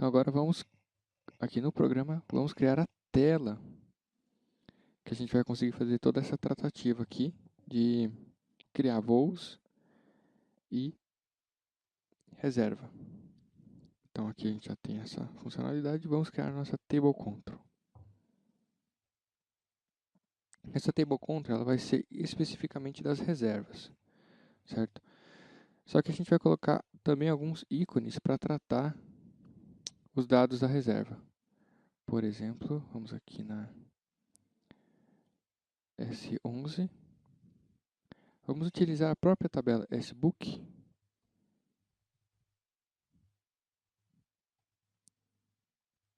Então agora vamos, aqui no programa, vamos criar a tela que a gente vai conseguir fazer toda essa tratativa aqui de criar voos e reserva. Então aqui a gente já tem essa funcionalidade, vamos criar a nossa table control. Essa table control ela vai ser especificamente das reservas, certo? Só que a gente vai colocar também alguns ícones para tratar os dados da reserva. Por exemplo, vamos aqui na S11. Vamos utilizar a própria tabela SBook.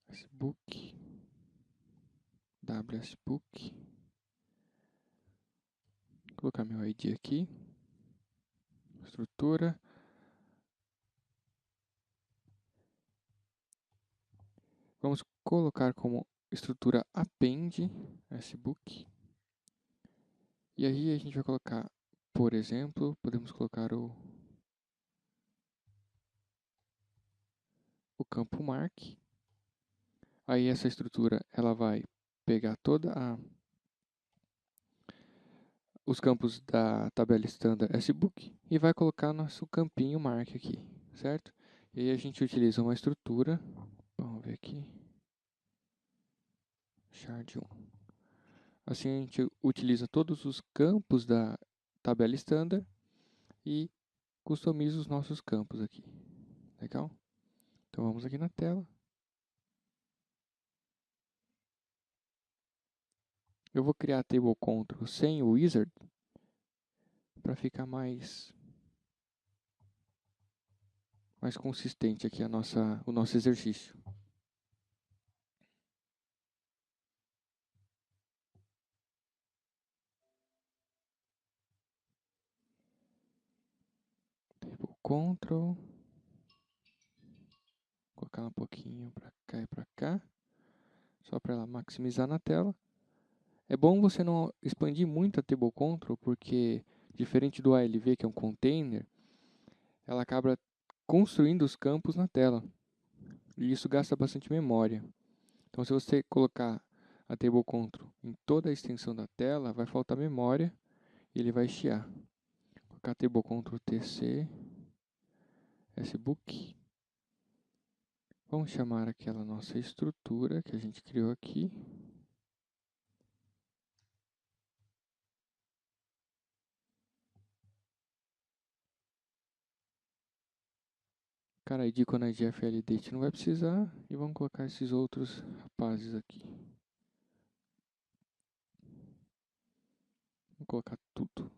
SBook. WSBook. Vou colocar meu ID aqui. Estrutura. Vamos colocar como estrutura append SBook. E aí a gente vai colocar, por exemplo, podemos colocar o campo mark. Aí essa estrutura ela vai pegar os campos da tabela standard SBook e vai colocar nosso campinho mark aqui, certo? E aí a gente utiliza uma estrutura, vamos ver aqui, shard 1. Assim a gente utiliza todos os campos da tabela standard e customiza os nossos campos aqui. Legal? Então vamos aqui na tela. Eu vou criar a table control sem o wizard para ficar mais consistente aqui o nosso exercício. Table control. Vou colocar um pouquinho para cá e para cá, só para ela maximizar na tela. É bom você não expandir muito a table control, porque diferente do ALV, que é um container, ela acaba construindo os campos na tela. E isso gasta bastante memória. Então, se você colocar a table control em toda a extensão da tela, vai faltar memória e ele vai chiar. Vou colocar a table control TC, SBook. Vamos chamar aquela nossa estrutura que a gente criou aqui. Cara, ID quando ID FLDate não vai precisar. E vamos colocar esses outros rapazes aqui. Vou colocar tudo.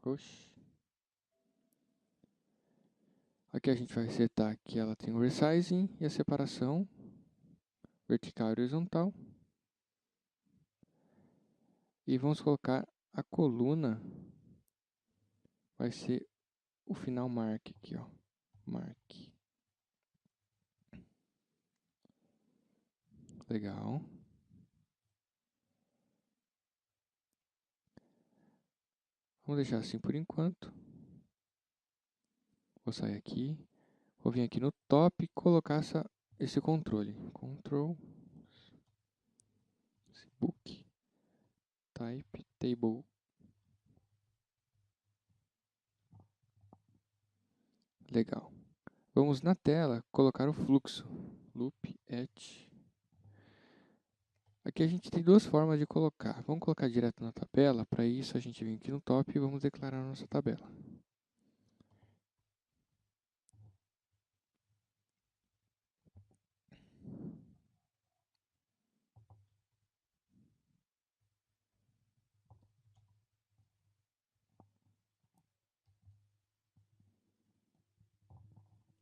Oxi. Aqui a gente vai setar que ela tem o resizing e a separação vertical e horizontal. E vamos colocar a coluna. Vai ser o final mark aqui, ó. Mark. Legal. Vamos deixar assim por enquanto. Vou sair aqui. Vou vir aqui no top e colocar esse controle. Control. Book. Type. Table. Legal. Vamos na tela colocar o fluxo. Loop at. Aqui a gente tem duas formas de colocar. Vamos colocar direto na tabela. Para isso a gente vem aqui no top e vamos declarar a nossa tabela.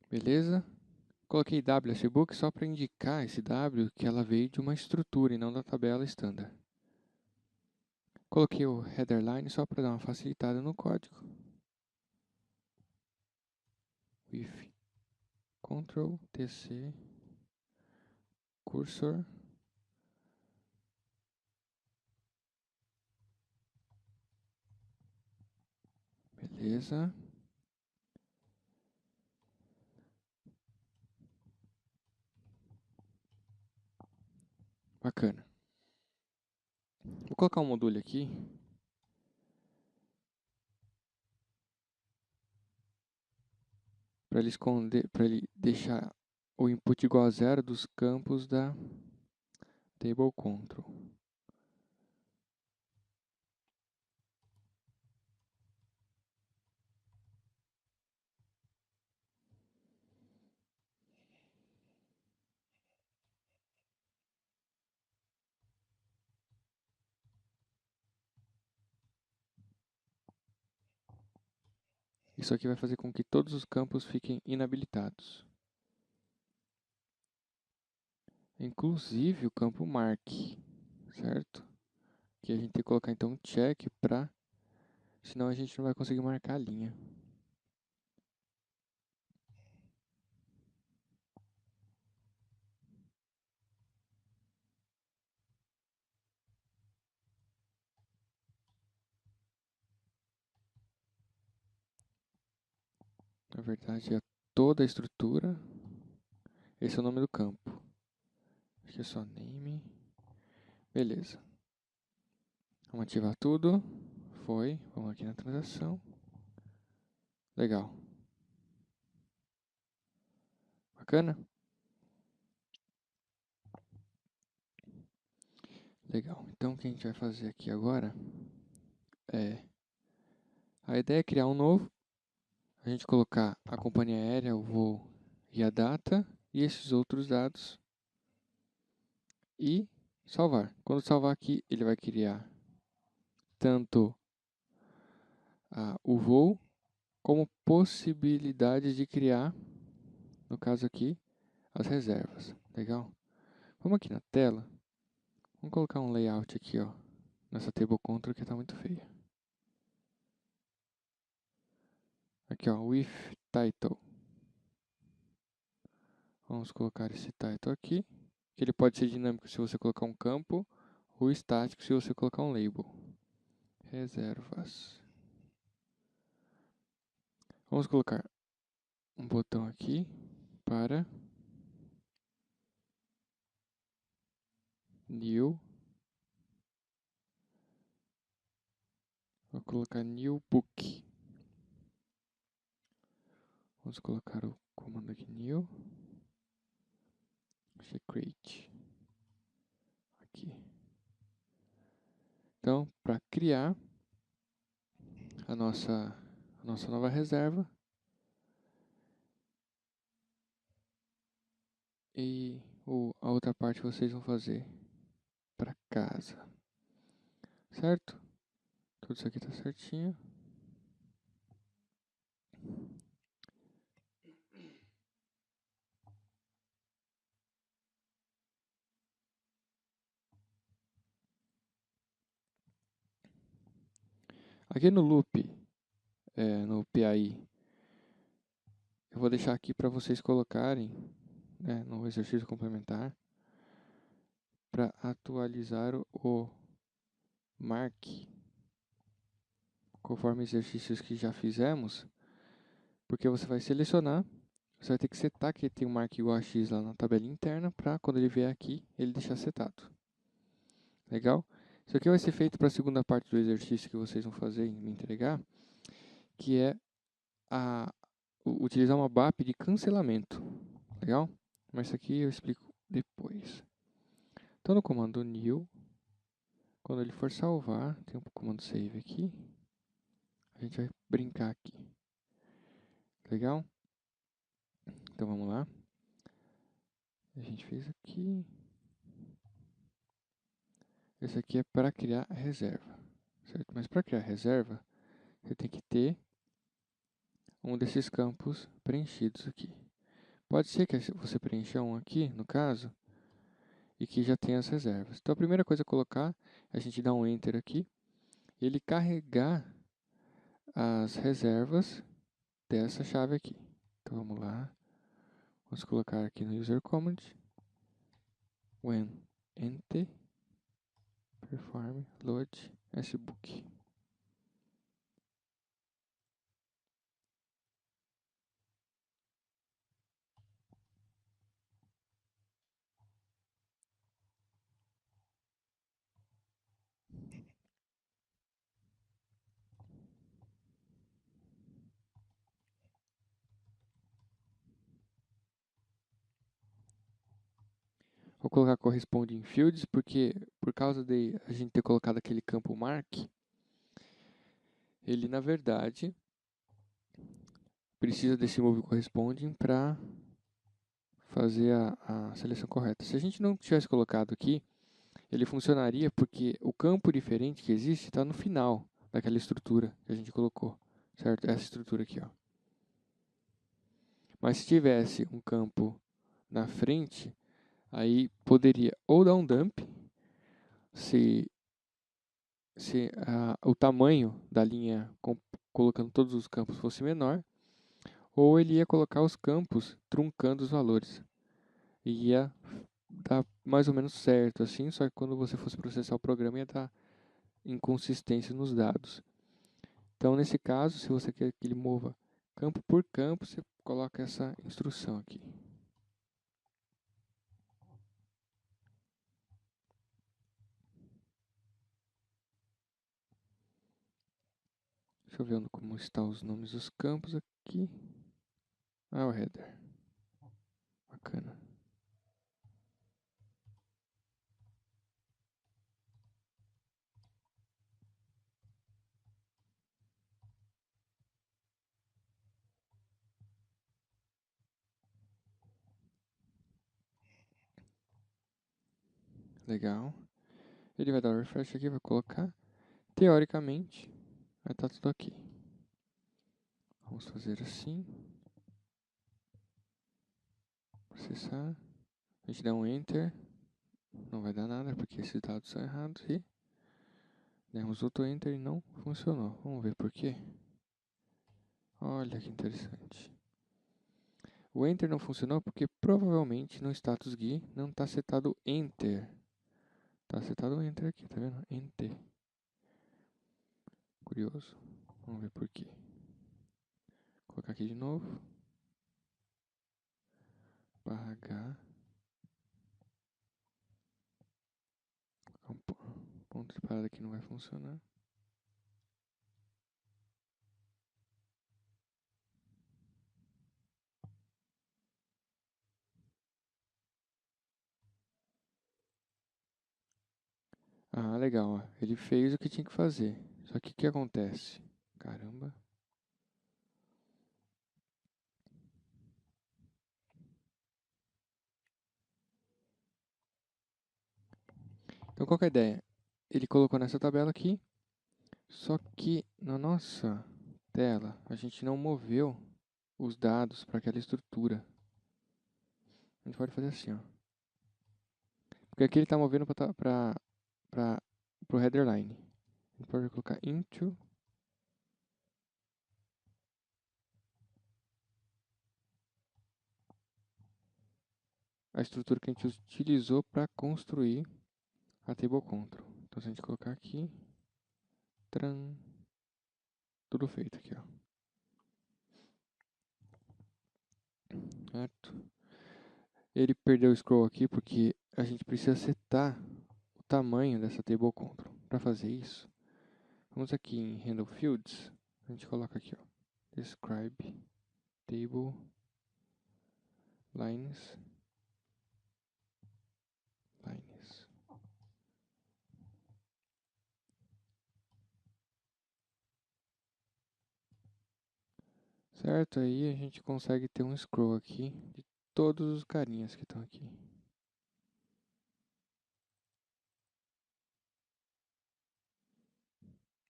Beleza? Coloquei WSBook só para indicar esse W que ela veio de uma estrutura e não da tabela standard. Coloquei o header line só para dar uma facilitada no código. With Ctrl TC cursor. Beleza. Bacana. Vou colocar um modulho aqui. Para ele esconder, para ele deixar o input igual a zero dos campos da table control. Isso aqui vai fazer com que todos os campos fiquem inabilitados. Inclusive o campo mark, certo? Que a gente tem que colocar então um check para, senão a gente não vai conseguir marcar a linha. Na verdade é toda a estrutura. Esse é o nome do campo. Acho que é só name. Beleza. Vamos ativar tudo. Foi. Vamos aqui na transação. Legal. Bacana? Legal. Então o que a gente vai fazer aqui agora é... A ideia é criar um novo. A gente colocar a companhia aérea, o voo e a data. E esses outros dados. E salvar. Quando salvar aqui, ele vai criar tanto o voo, como possibilidade de criar, no caso aqui, as reservas. Legal? Vamos aqui na tela. Vamos colocar um layout aqui, ó, nessa table control que está muito feia. Aqui, ó, with title. Vamos colocar esse title aqui, que ele pode ser dinâmico se você colocar um campo, ou estático se você colocar um label. Reservas. Vamos colocar um botão aqui para new. Vou colocar new book. Vamos colocar o comando aqui new. Create. Aqui. Então, para criar a nossa nova reserva. E a outra parte vocês vão fazer para casa. Certo? Tudo isso aqui está certinho. Aqui no loop, no PAI, eu vou deixar aqui para vocês colocarem, né, no exercício complementar, para atualizar o mark, conforme exercícios que já fizemos, porque você vai selecionar, você vai ter que setar que tem um mark igual a x lá na tabela interna, para quando ele vier aqui, ele deixar setado. Legal? Isso aqui vai ser feito para a segunda parte do exercício que vocês vão fazer e me entregar, que é utilizar uma BAP de cancelamento. Legal? Mas isso aqui eu explico depois. Então no comando new, quando ele for salvar, tem um comando save aqui, a gente vai brincar aqui. Legal? Então vamos lá. A gente fez aqui. Esse aqui é para criar reserva, certo? Mas para criar reserva, você tem que ter um desses campos preenchidos aqui. Pode ser que você preencha um aqui, no caso, e que já tenha as reservas. Então a primeira coisa a colocar é a gente dar um Enter aqui, e ele carregar as reservas dessa chave aqui. Então vamos lá, vamos colocar aqui no user command, when enter, perform load sbook. Vou colocar corresponding fields, porque por causa de a gente ter colocado aquele campo mark, ele na verdade precisa desse move corresponding para fazer a seleção correta. Se a gente não tivesse colocado aqui, ele funcionaria porque o campo diferente que existe está no final daquela estrutura que a gente colocou, certo? Essa estrutura aqui, ó. Mas se tivesse um campo na frente, aí poderia ou dar um dump, se o tamanho da linha colocando todos os campos fosse menor, ou ele ia colocar os campos truncando os valores. E ia dar mais ou menos certo assim, só que quando você fosse processar o programa ia dar inconsistência nos dados. Então, nesse caso, se você quer que ele mova campo por campo, você coloca essa instrução aqui. Deixa eu ver como estão os nomes dos campos aqui. Ah, o header. Bacana. Legal. Ele vai dar um refresh aqui, vai colocar. Teoricamente, vai estar tudo aqui. Vamos fazer assim. Processar. A gente dá um Enter. Não vai dar nada, porque esses dados são errados. E demos outro Enter e não funcionou. Vamos ver por quê. Olha que interessante. O Enter não funcionou porque provavelmente no status GUI não está setado Enter. Está setado Enter aqui, tá vendo? Enter. Curioso. Vamos ver por quê. Vou colocar aqui de novo. /H. Um ponto de parada aqui não vai funcionar. Ah, legal. Ó. Ele fez o que tinha que fazer. Só que o que acontece? Caramba. Então, qual que é a ideia? Ele colocou nessa tabela aqui, só que na nossa tela a gente não moveu os dados para aquela estrutura. A gente pode fazer assim, ó. Porque aqui ele está movendo para o header line. A gente pode colocar into a estrutura que a gente utilizou para construir a table control. Então, se a gente colocar aqui, tudo feito aqui, ó. Certo? Ele perdeu o scroll aqui porque a gente precisa setar o tamanho dessa table control. Para fazer isso, vamos aqui em Handle Fields, a gente coloca aqui, ó, Describe Table Lines. Certo? Aí a gente consegue ter um scroll aqui de todos os carinhas que estão aqui.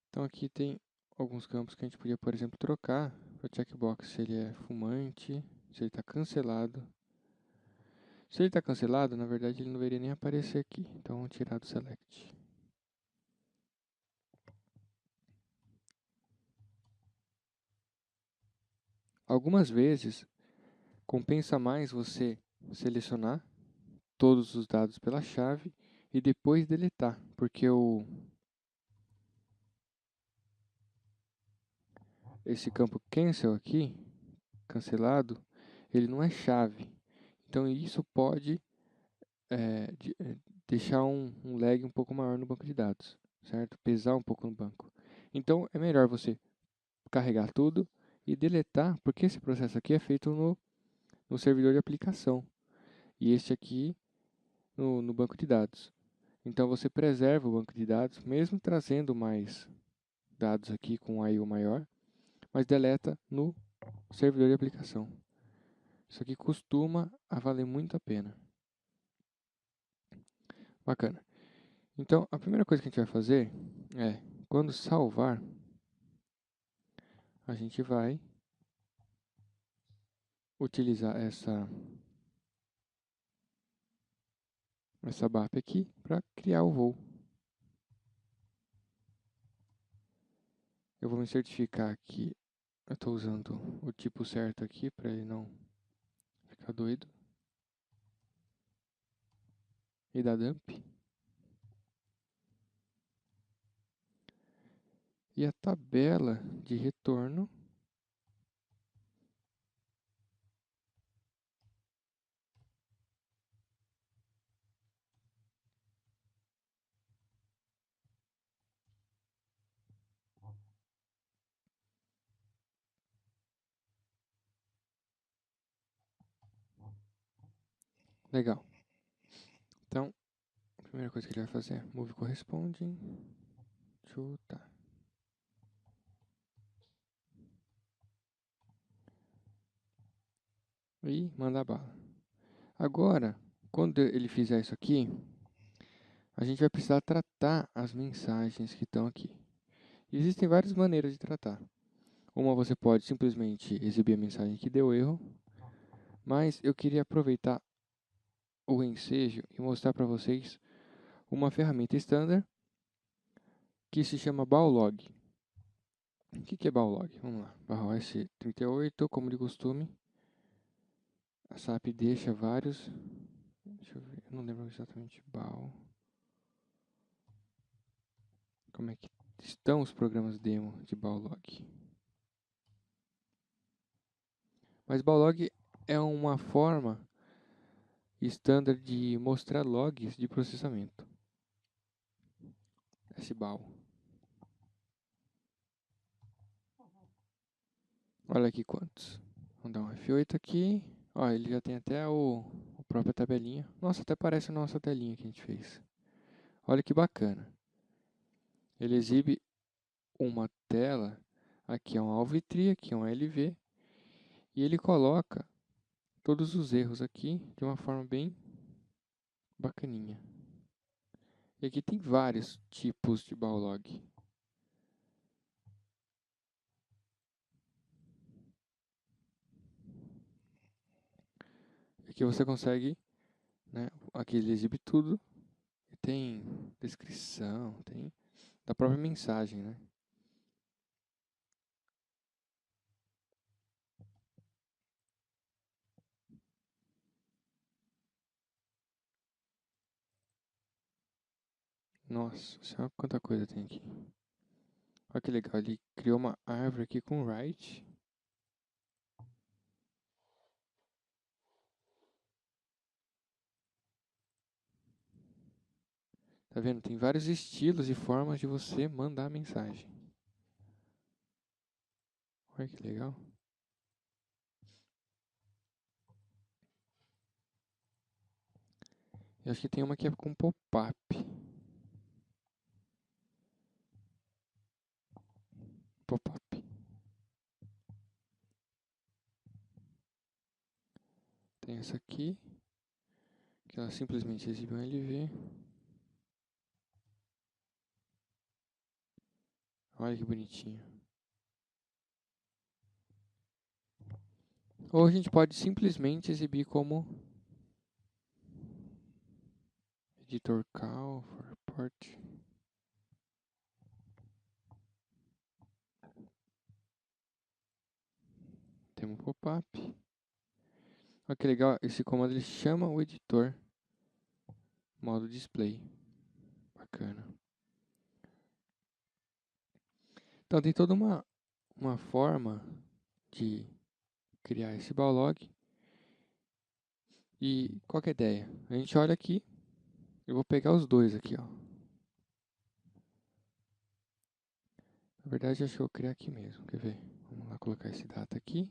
Então aqui tem alguns campos que a gente podia, por exemplo, trocar para checkbox se ele é fumante, se ele está cancelado. Se ele está cancelado, na verdade ele não deveria nem aparecer aqui. Então vamos tirar do select. Algumas vezes compensa mais você selecionar todos os dados pela chave e depois deletar, porque esse campo cancel aqui, cancelado, ele não é chave. Então isso pode deixar um lag um pouco maior no banco de dados, certo? Pesar um pouco no banco. Então é melhor você carregar tudo e deletar, porque esse processo aqui é feito no servidor de aplicação. E este aqui no banco de dados. Então você preserva o banco de dados, mesmo trazendo mais dados aqui com um I/O maior, mas deleta no servidor de aplicação. Isso aqui costuma a valer muito a pena. Bacana. Então, a primeira coisa que a gente vai fazer é, quando salvar, a gente vai utilizar essa BAP aqui para criar o voo. Eu vou me certificar que eu estou usando o tipo certo aqui para ele não ficar doido. E dar dump. E a tabela de retorno legal. Então, a primeira coisa que ele vai fazer é move corresponding to tá. E manda bala. Agora, quando ele fizer isso aqui, a gente vai precisar tratar as mensagens que estão aqui. Existem várias maneiras de tratar. Uma, você pode simplesmente exibir a mensagem que deu erro, mas eu queria aproveitar o ensejo e mostrar para vocês uma ferramenta standard que se chama Bowlog. O que é Bowlog? Vamos lá, /os38, como de costume. A SAP deixa vários. Deixa eu ver, eu não lembro exatamente. Como é que estão os programas demo de Bowlog? Mas Bowlog é uma forma standard de mostrar logs de processamento. SBAW. Olha aqui quantos. Vamos dar um F8 aqui. Ó, ele já tem até a própria tabelinha. Nossa, até parece a nossa telinha que a gente fez. Olha que bacana. Ele exibe uma tela. Aqui é um alvitri, aqui é um LV. E ele coloca todos os erros aqui de uma forma bem bacaninha. E aqui tem vários tipos de Bowlog. Aqui você consegue, né, aqui ele exibe tudo. Tem descrição, tem da própria mensagem, né? Nossa, olha quanta coisa tem aqui. Olha que legal, ele criou uma árvore aqui com write. Tá vendo? Tem vários estilos e formas de você mandar mensagem. Olha que legal. Eu acho que tem uma que é com pop-up. Pop-up. Tem essa aqui, que ela simplesmente exibe um LV. Olha que bonitinho. Ou a gente pode simplesmente exibir como editor call for port. Tem um pop-up. Olha que legal, esse comando ele chama o editor. Modo display. Bacana. Então tem toda uma forma de criar esse Bowlog. E qual que é a ideia? A gente olha aqui, eu vou pegar os dois aqui, ó. Na verdade, acho que eu vou criar aqui mesmo, quer ver? Vamos lá colocar esse data aqui.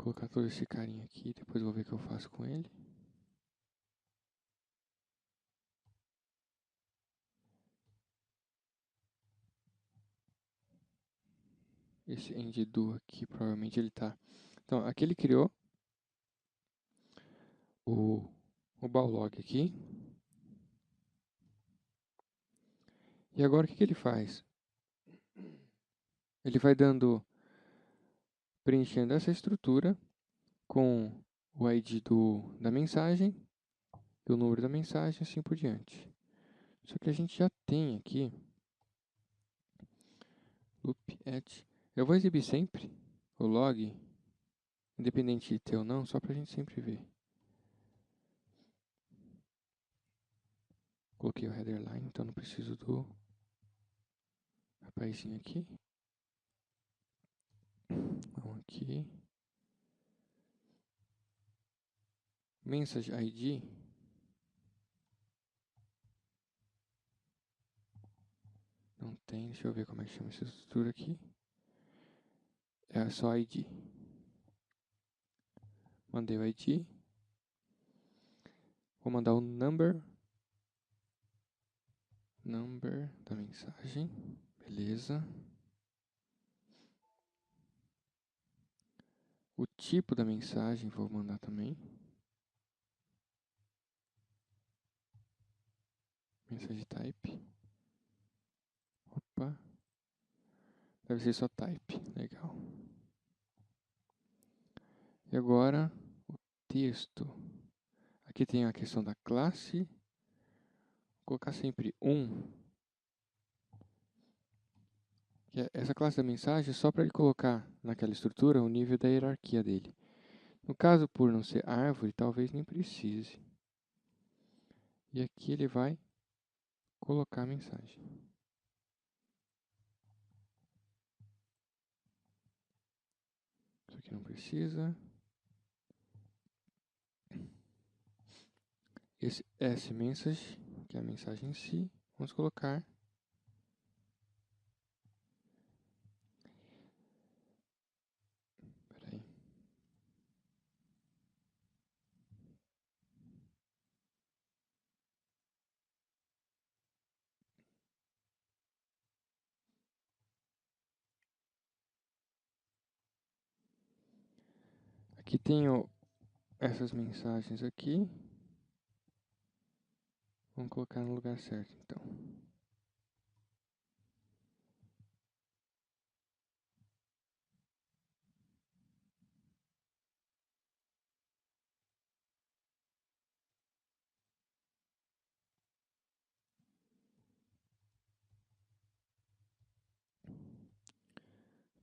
colocar todo esse carinha aqui, depois vou ver o que eu faço com ele. Esse enddo aqui, provavelmente ele tá... Então, aqui ele criou o bowlog aqui. E agora o que ele faz? Ele vai preenchendo essa estrutura com o ID da mensagem, o número da mensagem, assim por diante. Só que a gente já tem aqui loop at. Eu vou exibir sempre o log, independente de ter ou não, só para a gente sempre ver. Coloquei o header line, então não preciso do rapazinho aqui. Vamos aqui. Message ID. Não tem, deixa eu ver como é que chama essa estrutura aqui. É só ID. Mandei o ID. Vou mandar o number da mensagem. Beleza. O tipo da mensagem vou mandar também. Message type. Opa. Deve ser só type. Legal. E agora, o texto. Aqui tem a questão da classe. Vou colocar sempre 1. Que é essa classe da mensagem é só para ele colocar naquela estrutura o nível da hierarquia dele. No caso, por não ser árvore, talvez nem precise. E aqui ele vai colocar a mensagem. Isso aqui não precisa. Esse S-message, que é a mensagem em si, vamos colocar. Peraí. Aqui tenho essas mensagens aqui. Vamos colocar no lugar certo, então.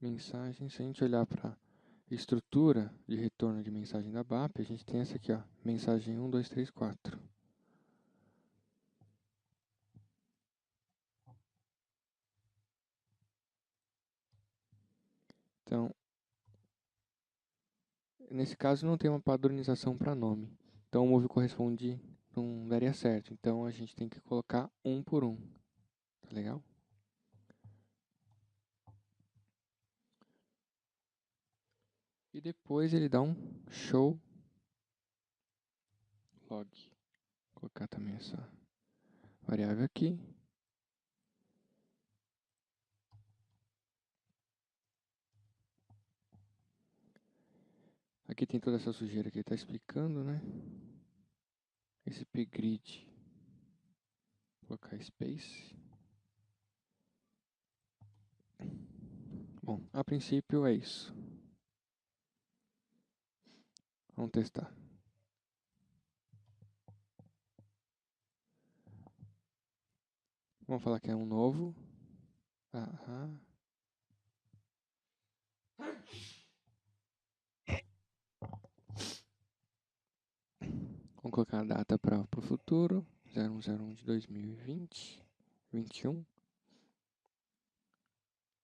Mensagem, se a gente olhar para estrutura de retorno de mensagem da BAP, a gente tem essa aqui, ó, mensagem 1, 2, 3, 4. Então, nesse caso não tem uma padronização para nome. Então o move corresponde não daria certo. Então a gente tem que colocar um por um. Tá legal? E depois ele dá um show log. Vou colocar também essa variável aqui. Aqui tem toda essa sujeira que ele está explicando, né? Esse pgrid. Vou colocar space. Bom, a princípio é isso. Vamos testar. Vamos falar que é um novo. Aham. Vamos colocar a data para o futuro. 01/01 de 2020. 21.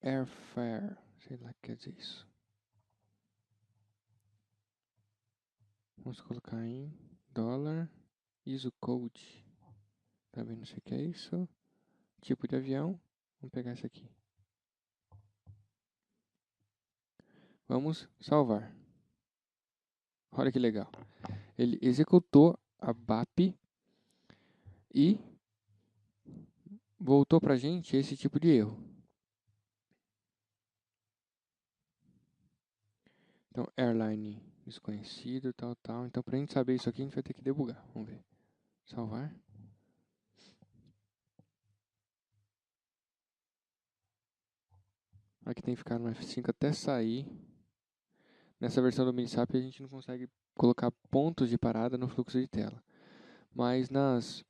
Airfare. Sei lá o que quer dizer isso. Vamos colocar em dólar. ISO code. Também não sei o que é isso. Tipo de avião. Vamos pegar esse aqui. Vamos salvar. Olha que legal. Ele executou a BAP e voltou pra gente esse tipo de erro. Então, airline desconhecido, tal, tal. Então, pra gente saber isso aqui, a gente vai ter que debugar. Vamos ver. Salvar. Aqui tem que ficar no F5 até sair. Nessa versão do Minisap a gente não consegue colocar pontos de parada no fluxo de tela. Mas nas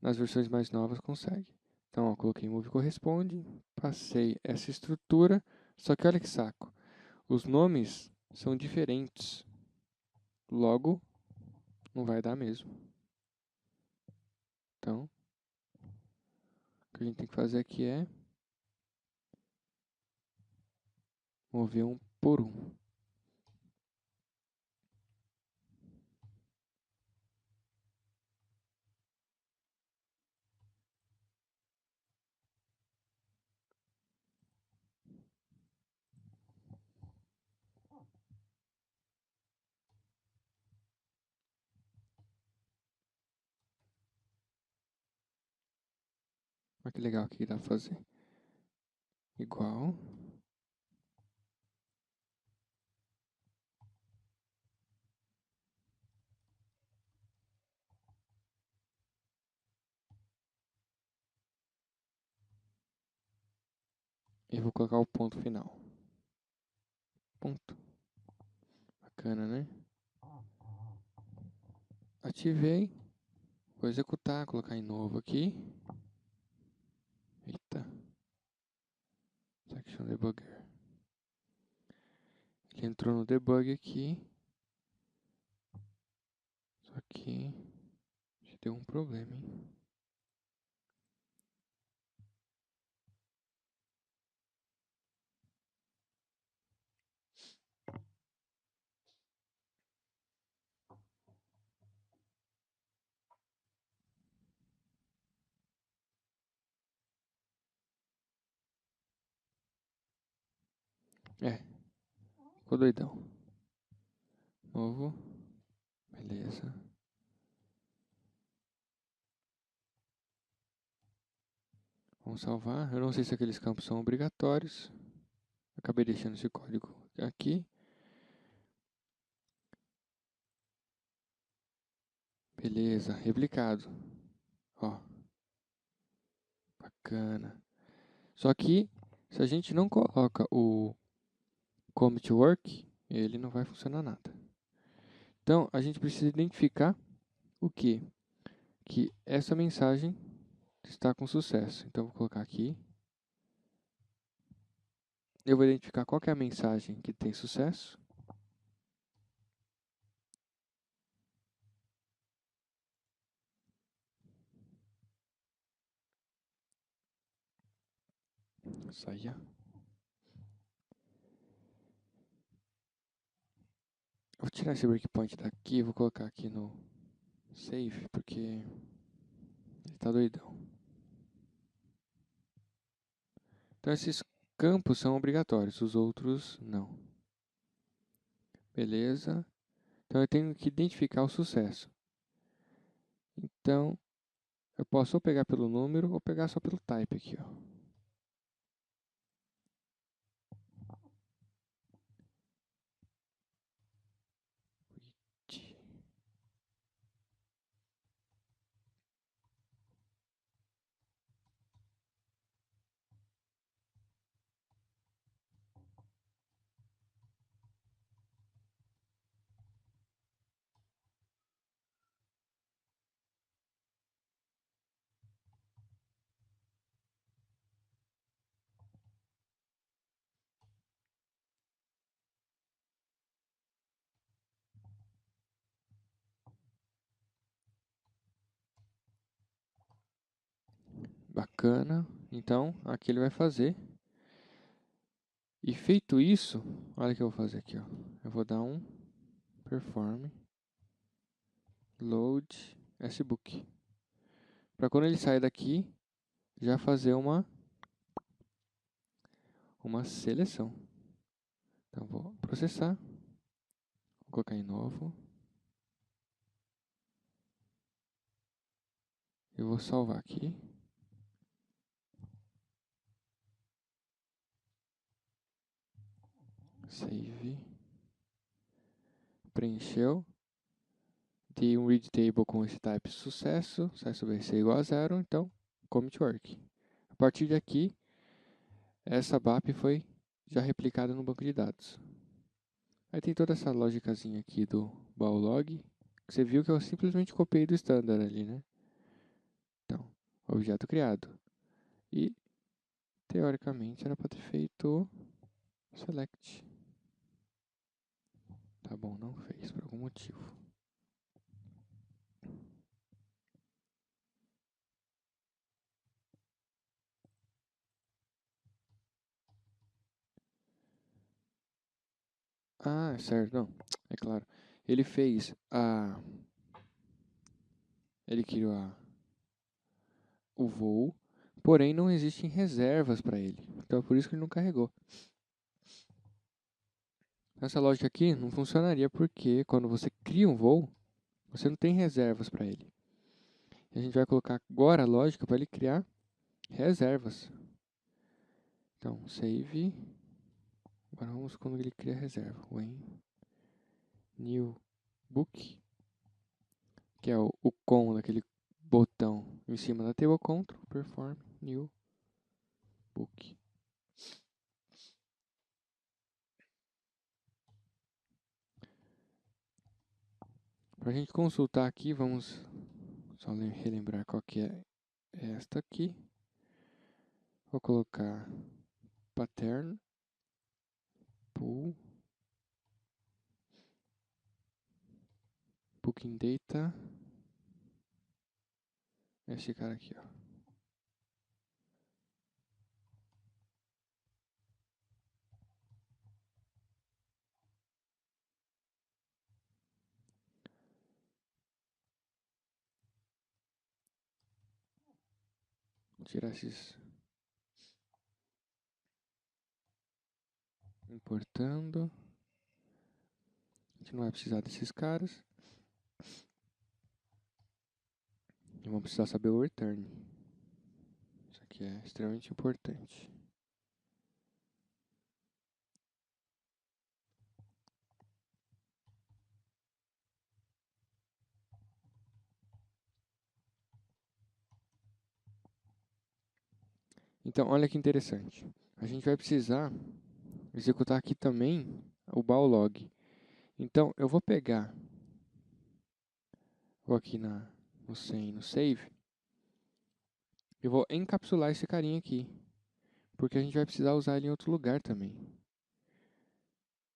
versões mais novas consegue. Então, ó, coloquei move corresponde, passei essa estrutura, só que olha que saco. Os nomes são diferentes. Logo, não vai dar mesmo. Então, o que a gente tem que fazer aqui é mover um por um. Olha que legal que dá pra fazer. Igual. E vou colocar o ponto final. Ponto. Bacana, né? Ativei. Vou executar, colocar em novo aqui. Eita. Section Debugger. Ele entrou no debug aqui. Só que deu um problema, hein? É, ficou doidão. Novo. Beleza. Vamos salvar. Eu não sei se aqueles campos são obrigatórios. Acabei deixando esse código aqui. Beleza, replicado. Ó, bacana. Só que, se a gente não coloca o commit work, ele não vai funcionar nada. Então, a gente precisa identificar o quê? Que essa mensagem está com sucesso. Então, vou colocar aqui. Eu vou identificar qual que é a mensagem que tem sucesso. Saia. Vou tirar esse breakpoint daqui, vou colocar aqui no save, porque ele tá doidão. Então esses campos são obrigatórios, os outros não. Beleza. Então eu tenho que identificar o sucesso. Então eu posso ou pegar pelo número ou pegar só pelo type aqui, ó. Bacana. Então aqui ele vai fazer. E feito isso, olha o que eu vou fazer aqui, ó. Eu vou dar um perform load sbook. Para quando ele sair daqui, já fazer uma seleção. Então vou processar, Vou colocar em novo. Eu vou salvar aqui. Save. Preencheu. Dei um read table com esse type sucesso. Sucesso vai ser igual a 0, então commit work. A partir daqui, essa BAP foi já replicada no banco de dados. Aí tem toda essa lógicazinha aqui do ballLog, que você viu que eu simplesmente copiei do standard ali, né? Então, objeto criado. E, teoricamente, era para ter feito select. Tá bom, não fez, por algum motivo. Ah, certo, não, é claro. Ele fez a... Ele criou o voo, porém não existem reservas para ele. Então é por isso que ele não carregou. Essa lógica aqui não funcionaria porque quando você cria um voo, você não tem reservas para ele. E a gente vai colocar agora a lógica para ele criar reservas. Então, save. Agora vamos quando ele cria reserva. When new book, que é o com daquele botão em cima da table control, perform new book. Para a gente consultar aqui, vamos só relembrar qual que é esta aqui. Vou colocar pattern, pool, booking data, esse cara aqui, ó. Vou tirar esses importando. A gente não vai precisar desses caras. E vamos precisar saber o return. Isso aqui é extremamente importante. Então, olha que interessante. A gente vai precisar executar aqui também o ballLog. Então, eu vou pegar, vou aqui no save, e vou encapsular esse carinha aqui, porque a gente vai precisar usar ele em outro lugar também.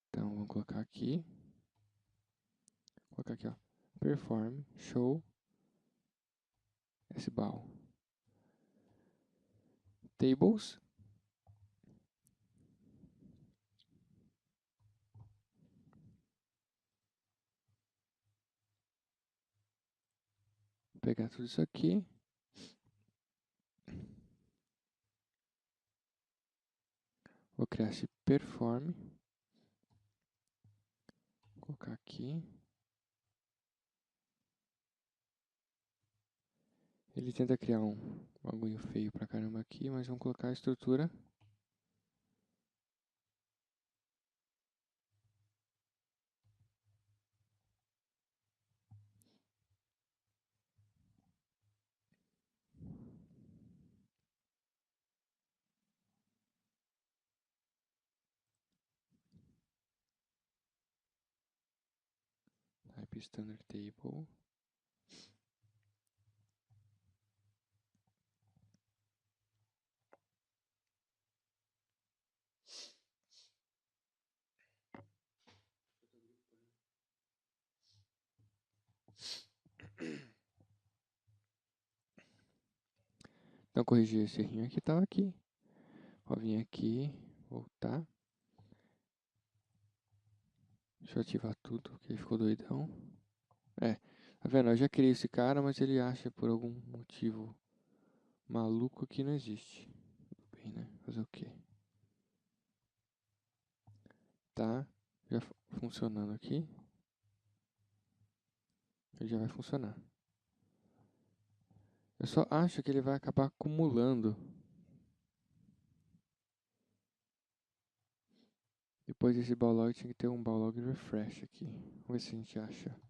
Então, vamos colocar aqui, ó, perform, show, sball, tables, vou pegar tudo isso aqui, vou criar esse perform, vou colocar aqui. Ele tenta criar um bagulho feio pra caramba aqui, mas vamos colocar a estrutura. Type standard table. Então, corrigir esse errinho aqui, estava aqui. Vou vir aqui, voltar. Deixa eu ativar tudo, porque ele ficou doidão. É, tá vendo? Eu já criei esse cara, mas ele acha por algum motivo maluco que não existe. Tudo bem, né? Fazer o quê? Tá, já funcionando aqui. ele já vai funcionar. Eu só acho que ele vai acabar acumulando. Depois desse Balrog tinha que ter um Balrog Refresh aqui. Vamos ver se a gente acha.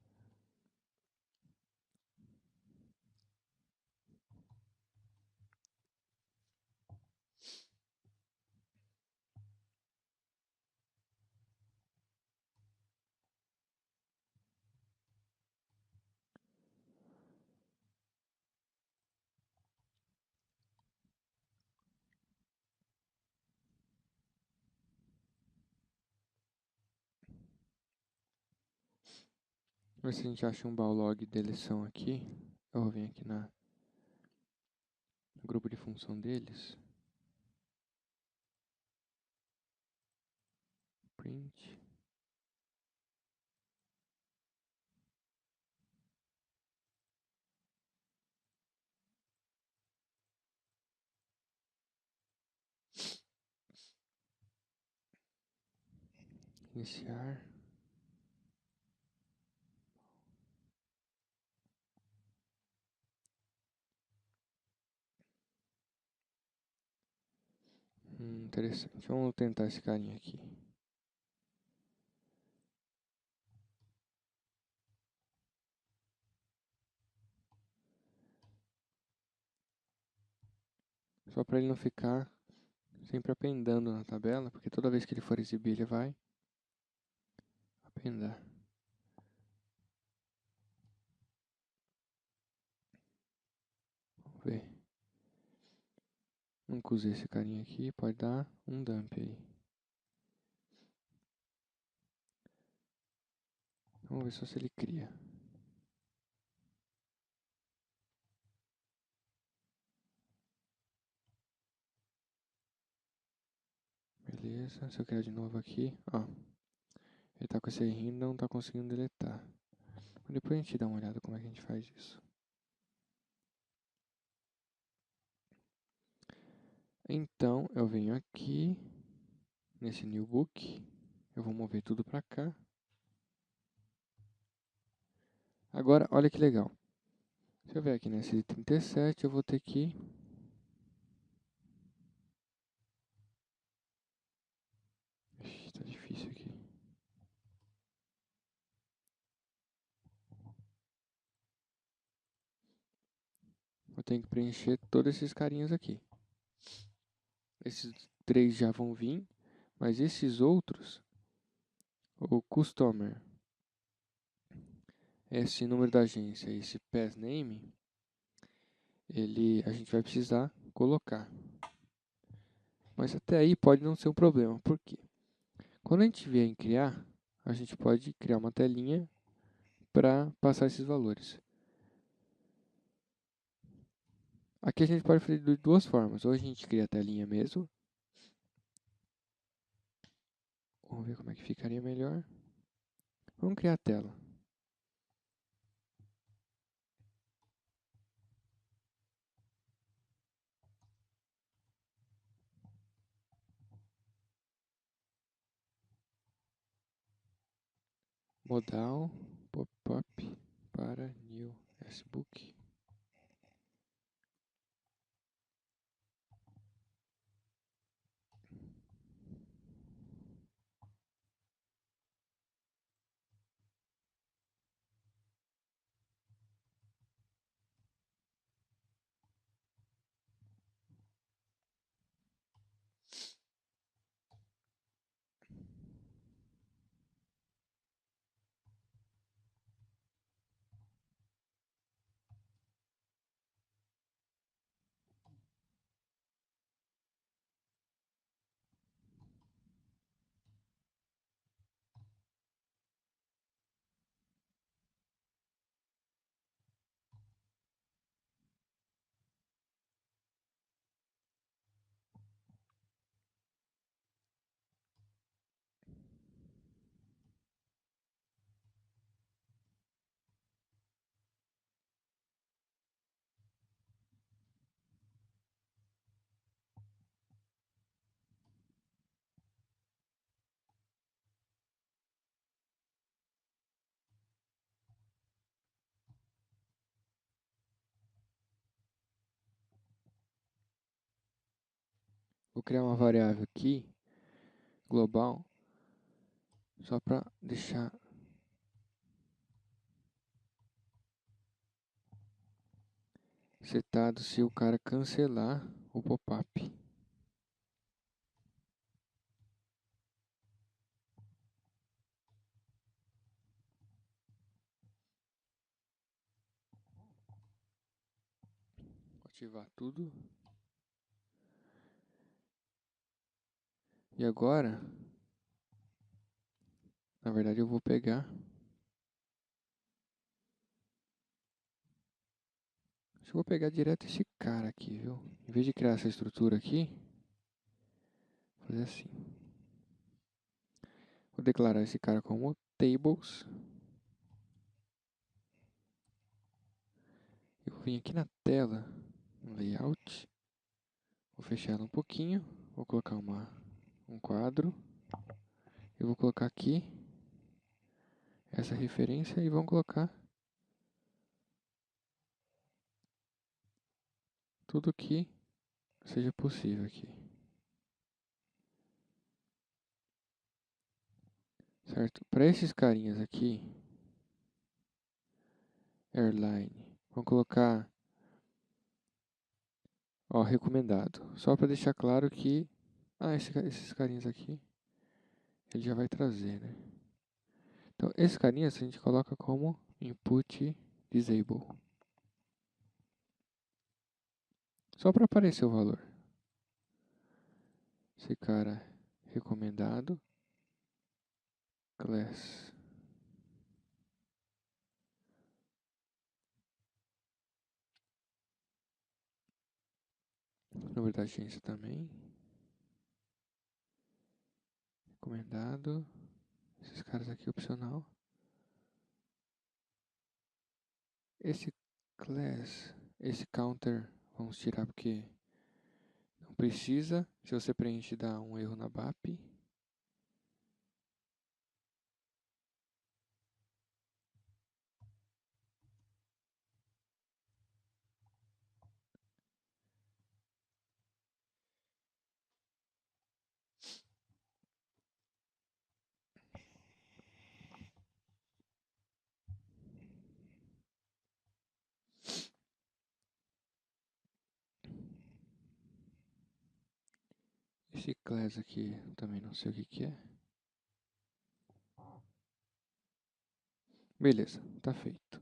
Vamos ver se a gente acha um Balrog de eleição aqui. Eu vou vir aqui no grupo de função deles. Print. Iniciar. Interessante. Vamos tentar esse carinha aqui. Só para ele não ficar sempre apendando na tabela, porque toda vez que ele for exibir ele vai apendar. Vamos ver. Nunca usei esse carinha aqui, pode dar um dump aí. Vamos ver só se ele cria. Beleza, se eu criar de novo aqui, ó. Ele tá com esse errinho e não tá conseguindo deletar. Depois a gente dá uma olhada como é que a gente faz isso. Então, eu venho aqui, nesse new book, eu vou mover tudo pra cá. Agora, olha que legal. Se eu vier aqui nesse 37, eu vou ter que... Ixi, tá difícil aqui. Eu tenho que preencher todos esses carinhas aqui. Esses 3 já vão vir, mas esses outros, o customer, esse número da agência e esse pass name, a gente vai precisar colocar. Mas até aí pode não ser um problema. Por quê? Quando a gente vier em criar, a gente pode criar uma telinha para passar esses valores. Aqui a gente pode fazer de duas formas. Ou a gente cria a telinha mesmo. Vamos ver como é que ficaria melhor. Vamos criar a tela. Modal pop-up para new Facebook. Vou criar uma variável aqui, global, só para deixar setado se o cara cancelar o pop-up. Vou ativar tudo. E agora, na verdade eu vou pegar, acho que eu vou pegar direto esse cara aqui, viu? Em vez de criar essa estrutura aqui, vou fazer assim. Vou declarar esse cara como tables. Eu vou vir aqui na tela, no layout, vou fechar ela um pouquinho, vou colocar um quadro, eu vou colocar aqui essa referência e vamos colocar tudo que seja possível aqui. Certo? Para esses carinhas aqui, airline, vamos colocar, ó, recomendado. Só para deixar claro que, esses carinhas aqui, ele já vai trazer, né? Então, esses carinhas a gente coloca como input disable. Só para aparecer o valor. Esse cara recomendado, class. Número da agência também. Recomendado. Esses caras aqui opcional. Esse class, esse counter, vamos tirar porque não precisa. Se você preenche, dá um erro na BAP. Esse class aqui, também não sei o que é. Beleza, tá feito.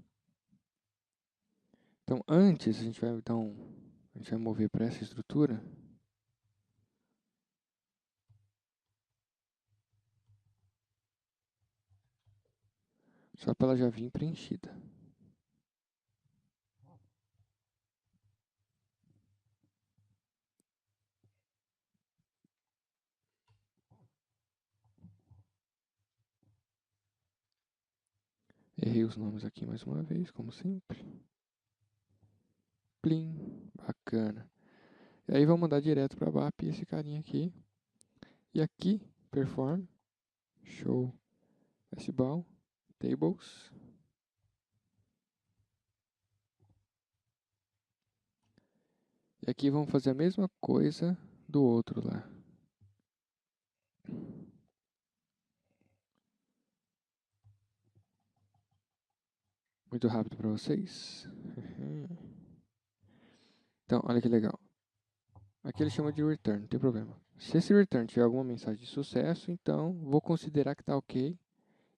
Então, antes, a gente vai dar a gente vai mover para essa estrutura. Só para ela já vir preenchida. Errei os nomes aqui mais uma vez, como sempre. Plim, bacana. E aí vamos mandar direto para a BAP esse carinha aqui. E aqui, perform, show, sbal, tables. E aqui vamos fazer a mesma coisa do outro lá. Muito rápido para vocês. Então, olha que legal. Aqui ele chama de return, não tem problema. Se esse return tiver alguma mensagem de sucesso, então vou considerar que está ok.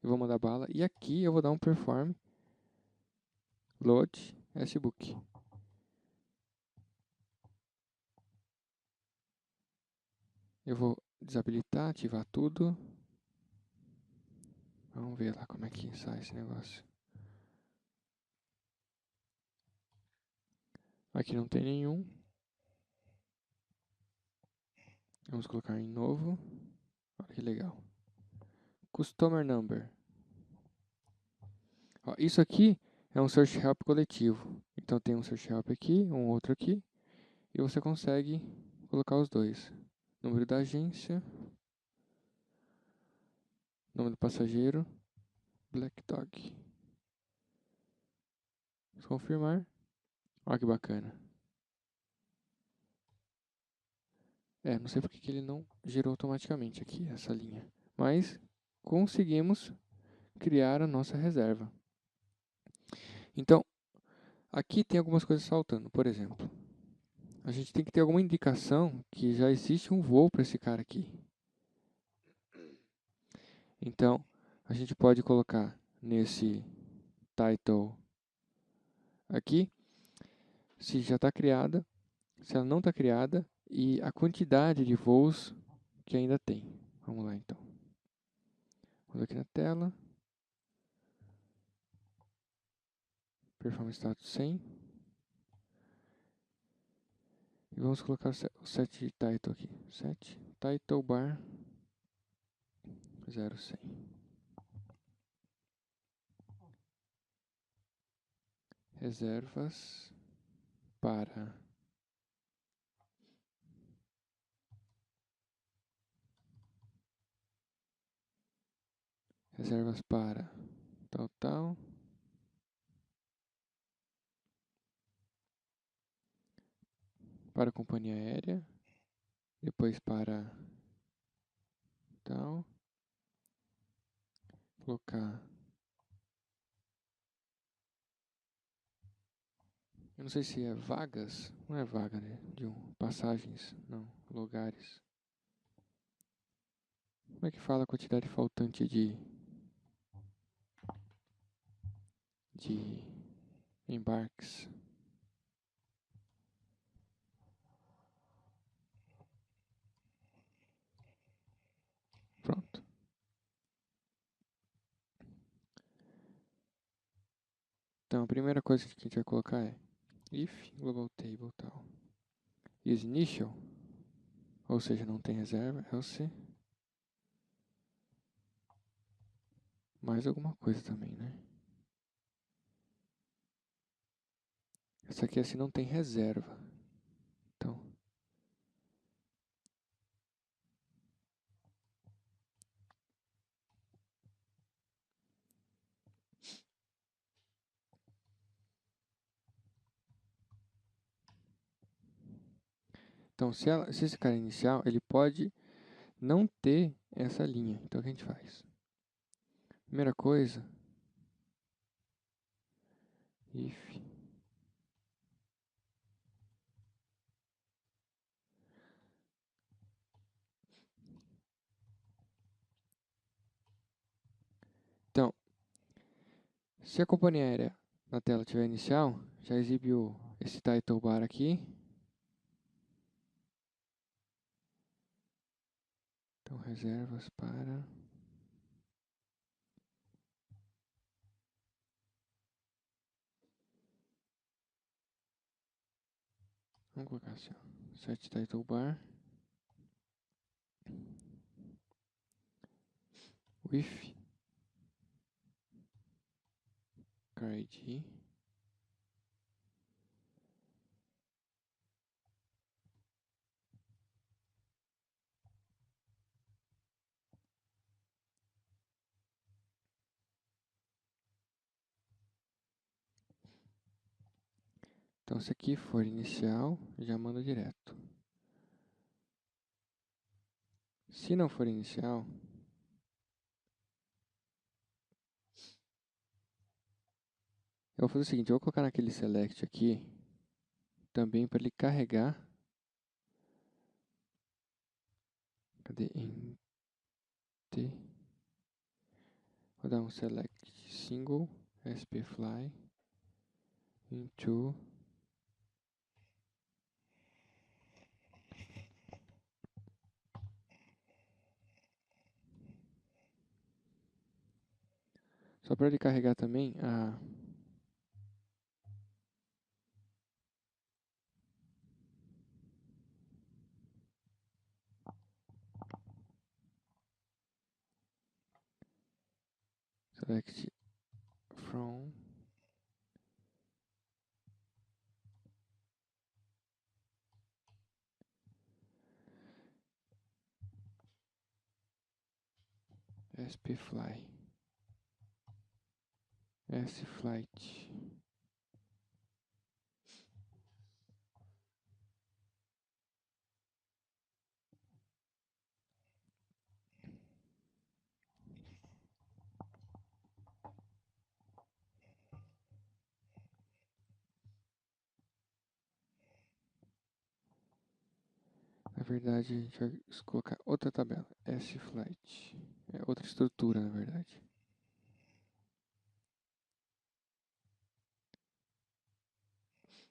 E vou mandar bala. E aqui eu vou dar um perform load sbook. Eu vou desabilitar, ativar tudo. Vamos ver lá como é que sai esse negócio. Aqui não tem nenhum. Vamos colocar em novo. Olha que legal. Customer number. Ó, isso aqui é um search help coletivo. Então tem um search help aqui, um outro aqui. E você consegue colocar os dois. Número da agência. Nome do passageiro. Black Dog. Vamos confirmar. Olha que bacana. Não sei porque que ele não gerou automaticamente aqui essa linha. Mas conseguimos criar a nossa reserva. Então, aqui tem algumas coisas faltando. Por exemplo, a gente tem que ter alguma indicação que já existe um voo para esse cara aqui. Então, a gente pode colocar nesse title aqui, se já está criada, se ela não está criada e a quantidade de voos que ainda tem. Vamos lá então. Vamos aqui na tela. Performance status 100. E vamos colocar o set title aqui. Set title bar 0100. Reservas para tal para a companhia aérea, depois para tal, colocar, eu não sei se é vagas, não é vaga, né, passagens, não, lugares. Como é que fala a quantidade faltante de embarques? Pronto. Então, a primeira coisa que a gente vai colocar é if global table tal is initial, ou seja, não tem reserva, else mais alguma coisa também, né? Essa aqui é se não tem reserva. Então se esse cara é inicial, ele pode não ter essa linha. Então o que a gente faz? Primeira coisa, if então, se a companhia aérea na tela tiver inicial, já exibiu esse title bar aqui. Então, reservas para... Vamos colocar assim, ó. Set title bar. With car ID. Então, se aqui for inicial, já manda direto. Se não for inicial, eu vou fazer o seguinte, eu vou colocar naquele select aqui, também para ele carregar. Cadê? Vou dar um select single spfly into só para ele carregar também a select from spfly sflight. Na verdade, a gente vai colocar outra tabela, S-Flight. É outra estrutura, na verdade.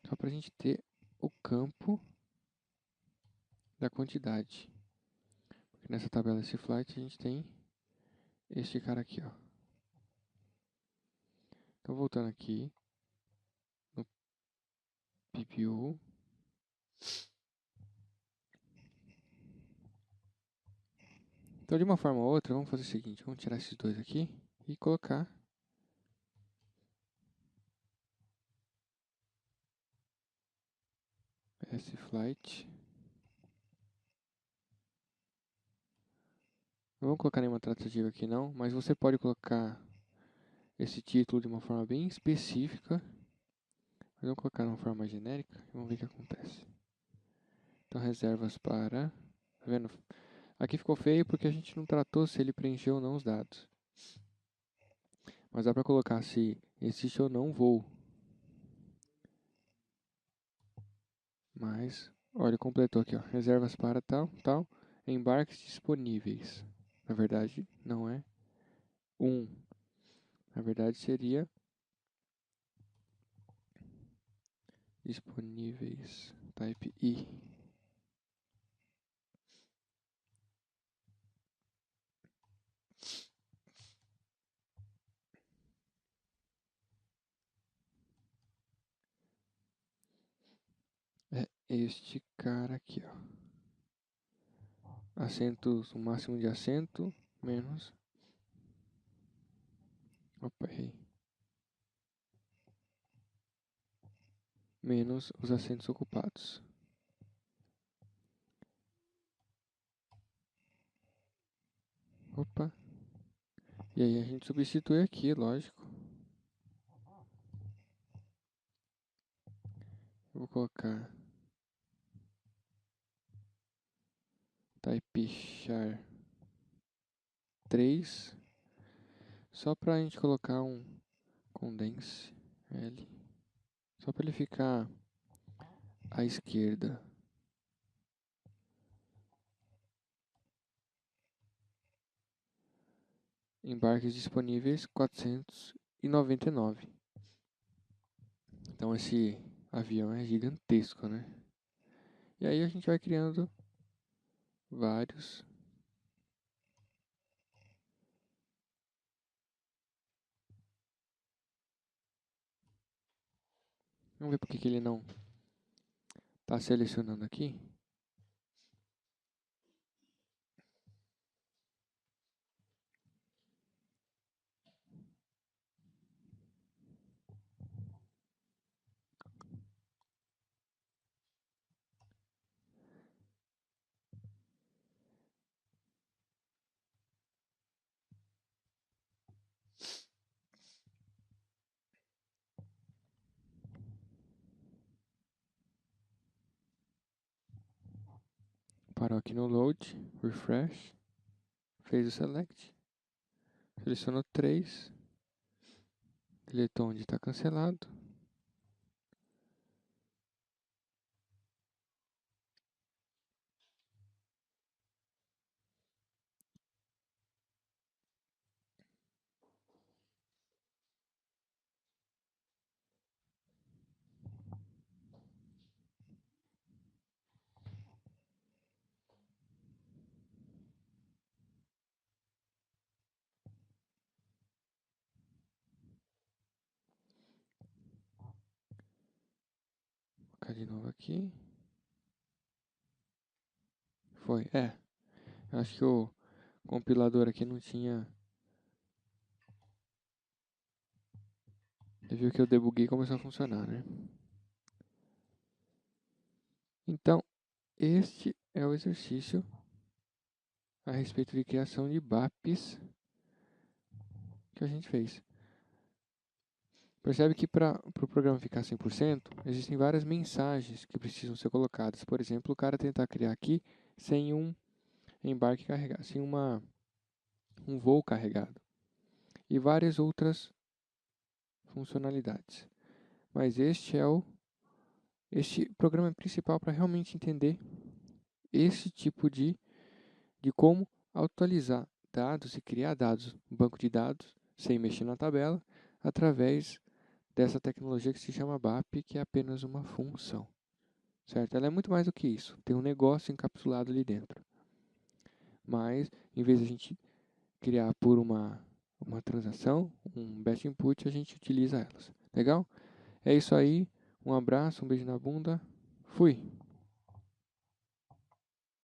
Só para a gente ter o campo da quantidade. Porque nessa tabela S-Flight a gente tem este cara aqui, ó. Então, voltando aqui no PPU. Então, de uma forma ou outra, vamos fazer o seguinte. Vamos tirar esses dois aqui e colocar S-Flight. Não vamos colocar nenhuma tratativa aqui não, mas você pode colocar esse título de uma forma bem específica. Mas vamos colocar de uma forma mais genérica e vamos ver o que acontece. Então, reservas para... Tá vendo? Aqui ficou feio porque a gente não tratou se ele preencheu ou não os dados. Mas dá para colocar se existe ou não voo. Mas, olha, completou aqui, ó. Reservas para tal, tal. Embarques disponíveis. Na verdade, não é um. Na verdade, seria disponíveis. Type I. É este cara aqui, ó. Assentos, o máximo de assento, menos... Opa, errei. Menos os assentos ocupados. Opa. E aí a gente substitui aqui, lógico. Eu vou colocar type char 3. Só pra gente colocar um condense L. Só para ele ficar à esquerda. Embarques disponíveis 499. Então esse avião é gigantesco, né? E aí a gente vai criando vários. Vamos ver por que ele não está selecionando aqui. Parou aqui no load, refresh, fez o select, selecionou 3, deletou onde está cancelado. Vou colocar de novo aqui. Foi, acho que o compilador aqui não tinha... Você viu que eu debuguei e começou a funcionar, né? Então, este é o exercício a respeito de criação de BAPs que a gente fez. Percebe que para o programa ficar 100%, existem várias mensagens que precisam ser colocadas. Por exemplo, o cara tentar criar aqui sem um embarque carregado, sem um voo carregado. E várias outras funcionalidades. Mas este programa é principal para realmente entender esse tipo de como atualizar dados e criar dados no banco de dados sem mexer na tabela, através dessa tecnologia que se chama BAP, que é apenas uma função, certo? Ela é muito mais do que isso, tem um negócio encapsulado ali dentro. Mas, em vez de a gente criar por uma transação, um batch input, a gente utiliza elas. Legal? É isso aí, um abraço, um beijo na bunda, fui!